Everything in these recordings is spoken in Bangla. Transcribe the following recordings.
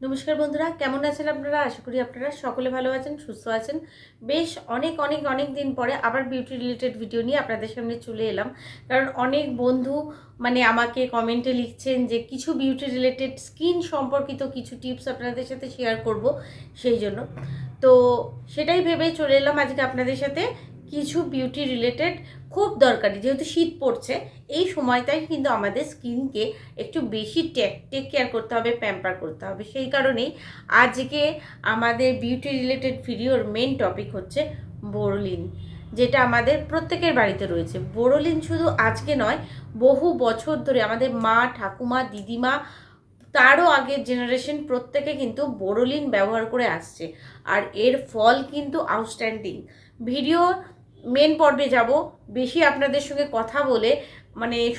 নমস্কার বন্ধুরা, কেমন আছেন আপনারা? আশা করি আপনারা সকলে ভালো আছেন, সুস্থ আছেন। বেশ অনেক দিন পরে আবার বিউটি রিলেটেড ভিডিও নিয়ে আপনাদের সামনে চলে এলাম। কারণ অনেক বন্ধু আমাকে কমেন্টে লিখছেন যে কিছু বিউটি রিলেটেড স্কিন সম্পর্কিত কিছু টিপস আপনাদের সাথে শেয়ার করব, সেই জন্য তো সেটাই ভেবে চলে এলাম আজকে আপনাদের সাথে। কিছু বিউটি রিলেটেড খুব দরকারি, যেহেতু শীত পড়ছে এই সময়টাই কিন্তু আমাদের স্কিনকে একটু বেশি টেক কেয়ার করতে হবে, প্যাম্পার করতে হবে। সেই কারণেই আজকে আমাদের বিউটি রিলেটেড ভিডিওর মেন টপিক হচ্ছে বোরোলিন, যেটা আমাদের প্রত্যেকের বাড়িতে রয়েছে। বোরোলিন শুধু আজকে নয়, বহু বছর ধরে আমাদের মা, ঠাকুমা, দিদিমা, তারও আগের জেনারেশন প্রত্যেকে কিন্তু বোরোলিন ব্যবহার করে আসছে। আর এর ফল কিন্তু আউটস্ট্যান্ডিং। ভিডিও মেন পর্বে যাব, বেশি আপনাদের সঙ্গে কথা বলে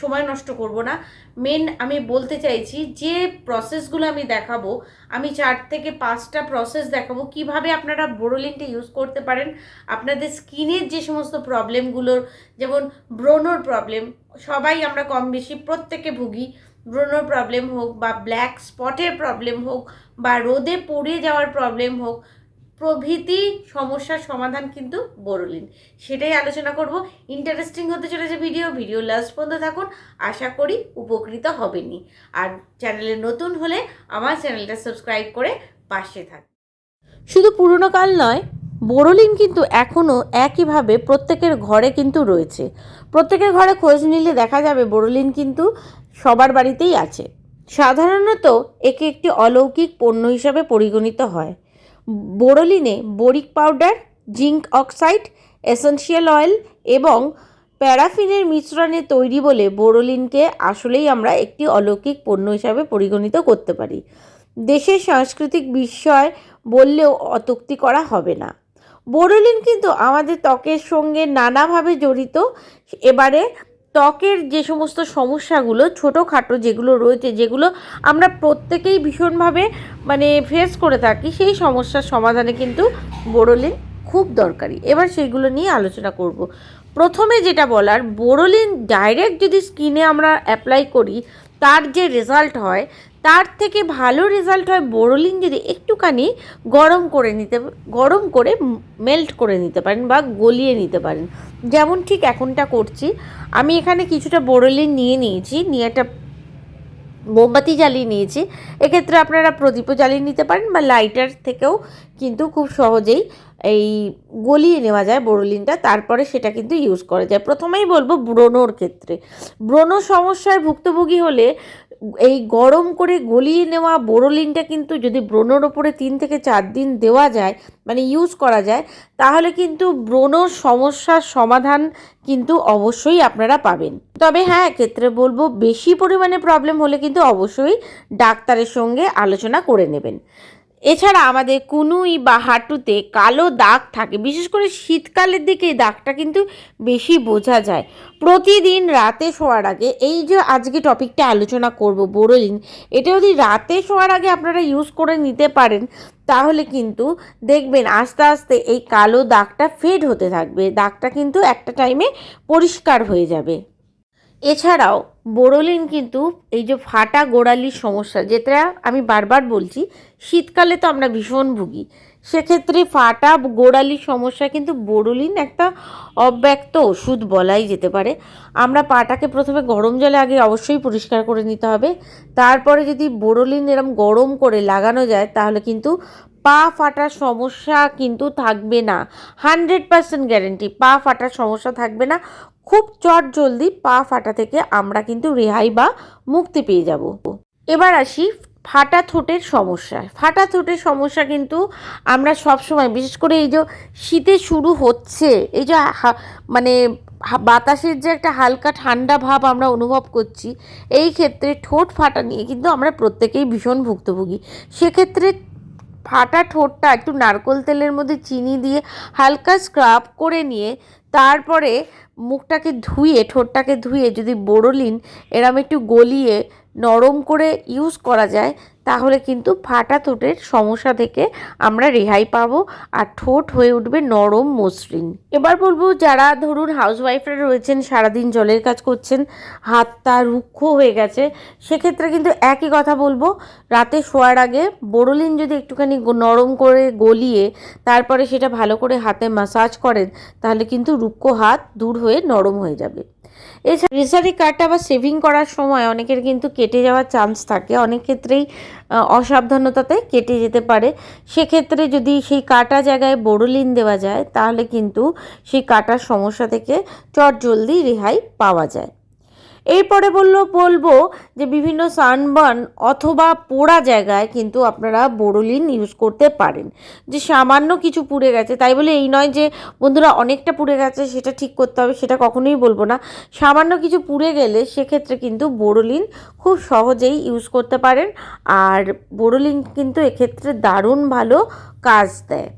সময় নষ্ট করব না। আমি বলতে চাইছি যে প্রসেসগুলো আমি দেখাবো, আমি 4 থেকে 5টা প্রসেস দেখাবো কিভাবে আপনারা বোরোলিনটা ইউজ করতে পারেন আপনাদের স্কিনের যে সমস্ত প্রবলেমগুলোর, যেমন ব্রণর প্রবলেম, সবাই আমরা কম বেশি প্রত্যেকে ভুগি। ব্রণর প্রবলেম হোক বা ব্ল্যাক স্পটের প্রবলেম হোক বা রোদে পড়ে যাওয়ার প্রবলেম হোক, প্রভৃতি সমস্যার সমাধান কিন্তু বোরোলিন, সেটাই আলোচনা করব। ইন্টারেস্টিং হতে চলেছে ভিডিও লাস্ট পর্যন্ত থাকুন, আশা করি উপকৃত হবেনই। আর চ্যানেলে নতুন হলে আমার চ্যানেলটা সাবস্ক্রাইব করে পাশে থাকুন। শুধু পুরনো কাল নয়, বোরোলিন কিন্তু এখনও একইভাবে প্রত্যেকের ঘরে কিন্তু রয়েছে। প্রত্যেকের ঘরে খোঁজ নিলে দেখা যাবে বোরোলিন কিন্তু সবার বাড়িতেই আছে। সাধারণত একে একটি অলৌকিক পণ্য হিসাবে পরিগণিত হয়। বোরোলিনে boric powder, zinc oxide, essential oil এবং প্যারাফিনের মিশ্রণে তৈরি বলে বোরোলিনকে আসলেই আমরা একটি অলৌকিক পণ্য হিসাবে পরিগণিত করতে পারি। দেশের সাংস্কৃতিক বিষয় বললেও অত্যুক্তি করা হবে না। বোরোলিন কিন্তু আমাদের ত্বকের সঙ্গে নানাভাবে জড়িত। এবারে ত্বকের যে সমস্ত সমস্যাগুলো ছোটোখাটো যেগুলো রয়েছে, যেগুলো আমরা প্রত্যেকেই ভীষণভাবে ফেস করে থাকি, সেই সমস্যার সমাধানে কিন্তু বোরোলিন খুব দরকারি। এবার সেইগুলো নিয়ে আলোচনা করব। প্রথমে যেটা বলার, বোরোলিন ডাইরেক্ট যদি স্কিনে আমরা অ্যাপ্লাই করি তার যে রেজাল্ট হয়, তার থেকে ভালো রেজাল্ট হয় বোরোলিন যদি একটুখানি গরম করে মেল্ট করে নিতে পারেন বা গলিয়ে নিতে পারেন। যেমন ঠিক এখনটা করছি, আমি এখানে কিছুটা বোরোলিন নিয়ে একটা মোমবাতি জ্বালিয়ে নিয়েছি। এক্ষেত্রে আপনারা প্রদীপও জ্বালিয়ে নিতে পারেন বা লাইটার থেকেও কিন্তু খুব সহজেই এই গলিয়ে নেওয়া যায় বোরোলিনটা, তারপরে সেটা কিন্তু ইউজ করা যায়। প্রথমেই বলবো ব্রণর ক্ষেত্রে, ব্রণ সমস্যায় ভুক্তভোগী হলে এই গরম করে গলিয়ে নেওয়া বোরোলিনটা কিন্তু যদি ব্রণর ওপরে 3 থেকে 4 দিন দেওয়া যায়, ইউজ করা যায়, তাহলে কিন্তু ব্রণ সমস্যার সমাধান কিন্তু অবশ্যই আপনারা পাবেন। তবে হ্যাঁ, এক্ষেত্রে বলবো বেশি পরিমাণে প্রবলেম হলে কিন্তু অবশ্যই ডাক্তারের সঙ্গে আলোচনা করে নেবেন। এছাড়া আমাদের কুনুই বা হাঁটুতে কালো দাগ থাকে, বিশেষ করে শীতকালের দিকে এই দাগটা কিন্তু বেশি বোঝা যায়। প্রতিদিন রাতে শোয়ার আগে, এই যে আজকে টপিকটা আলোচনা করব বোরোলিন, এটা যদি রাতে শোয়ার আগে আপনারা ইউজ করে নিতে পারেন, তাহলে কিন্তু দেখবেন আস্তে আস্তে এই কালো দাগটা ফেড হতে থাকবে, দাগটা কিন্তু একটা টাইমে পরিষ্কার হয়ে যাবে। এছাড়াও বোরোলিন কিন্তু এই যে ফাটা গোড়ালির সমস্যা, যেটা আমি বারবার বলছি, শীতকালে তো আমরা ভীষণ ভুগি, সেক্ষেত্রে ফাটা গোড়ালির সমস্যা কিন্তু বোরোলিন একটা অব্যক্ত ওষুধ বলাই যেতে পারে। আমরা পাটাকে প্রথমে গরম জলে আগে অবশ্যই পরিষ্কার করে নিতে হবে, তারপরে যদি বোরোলিন এরম গরম করে লাগানো যায় তাহলে কিন্তু পা ফাটার সমস্যা কিন্তু থাকবে না। 100% গ্যারেন্টি, পা ফাটার সমস্যা থাকবে না। খুব চট জলদি পা ফাটা থেকে আমরা কিন্তু রেহাই বা মুক্তি পেয়ে যাব। এবার আসি ফাটা ঠোঁটের সমস্যা। ফাটা ঠোঁটের সমস্যা কিন্তু আমরা সব সময়, বিশেষ করে এই যে শীতে শুরু হচ্ছে, এই যে বাতাসের যে একটা হালকা ঠান্ডা ভাব আমরা অনুভব করছি, এই ক্ষেত্রে ঠোঁট ফাটা নিয়ে কিন্তু আমরা প্রত্যেকেই ভীষণ ভুক্তভোগী। সেক্ষেত্রে ফাটা ঠোঁটটা একটু নারকেল তেলের মধ্যে চিনি দিয়ে হালকা স্ক্রাব করে নিয়ে তারপরে ঠোঁটটাকে ধুয়ে যদি বোরোলিন এরম একটু গলিয়ে নরম করে ইউজ করা যায়, তাহলে কিন্তু ফাটা ঠোঁটের সমস্যা থেকে আমরা রেহাই পাবো আর ঠোঁট হয়ে উঠবে নরম মসৃণ। এবার বলবো যারা ধরুন হাউসওয়াইফরা রয়েছেন, সারাদিন জলের কাজ করছেন, হাতটা রুক্ষ হয়ে গেছে, সেক্ষেত্রে কিন্তু একই কথা বলবো, রাতে শোয়ার আগে বোরোলিন যদি একটুখানি নরম করে গলিয়ে তারপরে সেটা ভালো করে হাতে ম্যাসাজ করেন, তাহলে কিন্তু রুক্ষ হাত দূর হয়ে নরম হয়ে যাবে। এছাড়া রেসারি কাটা বা শেভিং করার সময় অনেকের কিন্তু কেটে যাওয়ার চান্স থাকে, অনেক ক্ষেত্রেই অসাবধানতাতে কেটে যেতে পারে। সেক্ষেত্রে যদি সেই কাটা জায়গায় বোরোলিন দেওয়া যায়, তাহলে কিন্তু সেই কাটার সমস্যা থেকে চটজলদি রেহাই পাওয়া যায়। এরপরে বলবো যে বিভিন্ন সানবার্ন অথবা পোড়া জায়গায় কিন্তু আপনারা বোরোলিন ইউজ করতে পারেন। যে সামান্য কিছু পুড়ে গেছে, তাই বলে এই নয় যে বন্ধুরা অনেকটা পুড়ে গেছে সেটা ঠিক করতে হবে, সেটা কখনোই বলবো না। সামান্য কিছু পুড়ে গেলে সেক্ষেত্রে কিন্তু বোরোলিন খুব সহজেই ইউজ করতে পারেন, আর বোরোলিন কিন্তু এক্ষেত্রে দারুণ ভালো কাজ দেয়।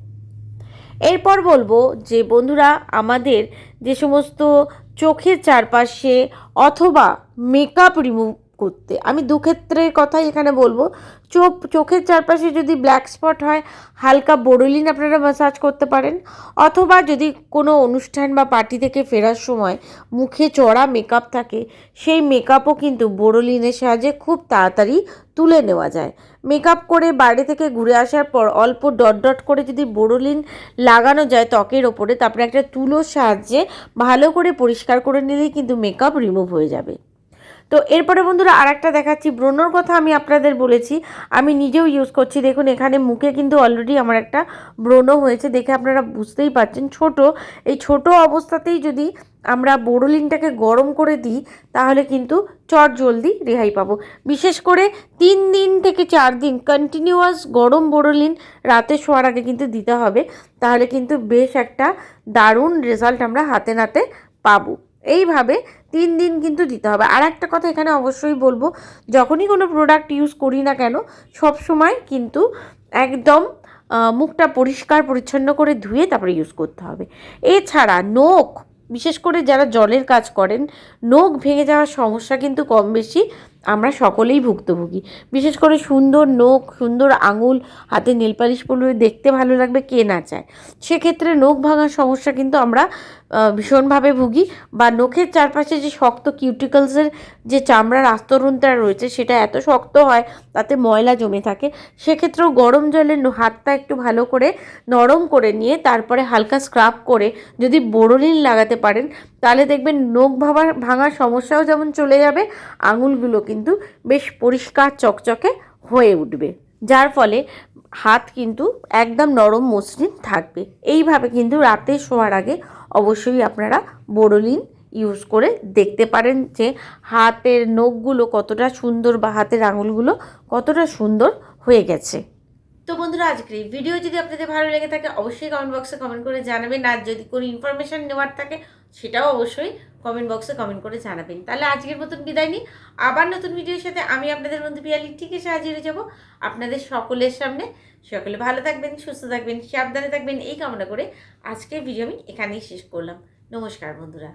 এরপর বলবো যে বন্ধুরা আমাদের যে সমস্ত চোখের চারপাশে অথবা মেকআপ রিমুভ করতে, আমি দুক্ষেত্রের কথাই এখানে বলবো। চোখের চারপাশে যদি ব্ল্যাক স্পট হয়, হালকা বোরোলিন আপনারা ম্যাসাজ করতে পারেন, অথবা যদি কোনো অনুষ্ঠান বা পার্টি থেকে ফেরার সময় মুখে চড়া মেকআপ থাকে, সেই মেকআপও কিন্তু বোরোলিনের সাহায্যে খুব তাড়াতাড়ি তুলে নেওয়া যায়। মেকআপ করে বাইরে থেকে ঘুরে আসার পর অল্প ডট ডট করে যদি বোরোলিন লাগানো যায় ত্বকের ওপরে, তারপরে একটা তুলোর সাহায্যে ভালো করে পরিষ্কার করে নিলেই কিন্তু মেকআপ রিমুভ হয়ে যাবে। তো এরপরে বন্ধুরা আরেকটা দেখাচ্ছি, ব্রণর কথা আমি আপনাদের বলেছি, আমি নিজেও ইউজ করছি। দেখুন এখানে মুখে কিন্তু অলরেডি আমার একটা ব্রণ হয়েছে, দেখে আপনারা বুঝতেই পারছেন। এই ছোট অবস্থাতেই যদি আমরা বোরোলিনটাকে গরম করে দিই, তাহলে কিন্তু চটজলদি রেহাই পাবো। বিশেষ করে 3 দিন থেকে 4 দিন কন্টিনিউয়াস গরম বোরোলিন রাতে শোয়ার আগে কিন্তু দিতে হবে, তাহলে কিন্তু বেশ একটা দারুণ রেজাল্ট আমরা হাতে নাতে পাবো। এইভাবে 3 দিন কিন্তু দিতে হবে। আর একটা কথা এখানে অবশ্যই বলবো, যখনই কোনো প্রোডাক্ট ইউজ করি না কেন, সব সময় কিন্তু একদম মুখটা পরিষ্কার পরিচ্ছন্ন করে ধুয়ে তারপরে ইউজ করতে হবে। এছাড়া নখ, বিশেষ করে যারা জলের কাজ করেন, নখ ভেঙে যাওয়ার সমস্যা কিন্তু কম বেশি আমরা সকলেই ভুক্তভোগী। বিশেষ করে সুন্দর নখ, সুন্দর আঙুল, হাতে নেল পালিশ পরলে দেখতে ভালো লাগবে, কে না চায়। সেক্ষেত্রে নখ ভাঙার সমস্যা কিন্তু আমরা ভীষণভাবে ভুগি, বা নখের চারপাশে যে শক্ত কিউটিকলসের যে চামড়ার আস্তরণটা রয়েছে সেটা এত শক্ত হয়, তাতে ময়লা জমে থাকে। সেক্ষেত্রেও গরম জলে হাতটা একটু ভালো করে নরম করে নিয়ে তারপরে হালকা স্ক্রাব করে যদি বোরোলিন লাগাতে পারেন, তাহলে দেখবেন নখ ভাঙার সমস্যাও যেমন চলে যাবে, আঙুলগুলো কিন্তু বেশ পরিষ্কার চকচকে হয়ে উঠবে, যার ফলে হাত কিন্তু একদম নরম মসৃণ থাকবে। এইভাবে কিন্তু রাতে শোয়ার আগে অবশ্যই আপনারা বোরোলিন ইউজ করে দেখতে পারেন যে হাতের নখগুলো কতটা সুন্দর বা হাতের আঙুলগুলো কতটা সুন্দর হয়ে গেছে। তো বন্ধুরা আজকের এই ভিডিও যদি আপনাদের ভালো লেগে থাকে অবশ্যই কমেন্ট বক্সে কমেন্ট করে জানাবেন, আর যদি কোনো ইনফরমেশান নেওয়ার থাকে সেটাও অবশ্যই কমেন্ট বক্সে কমেন্ট করে জানাবেন। তাহলে আজকের মতন বিদায় নিই, আবার নতুন ভিডিওর সাথে আমি আপনাদের বন্ধু পিয়ালি ঠিক এসে হাজির হয়ে যাব আপনাদের সকলের সামনে। সকলে ভালো থাকবেন, সুস্থ থাকবেন, সাবধানে থাকবেন, এই কামনা করে আজকের ভিডিও আমি এখানেই শেষ করলাম। নমস্কার বন্ধুরা।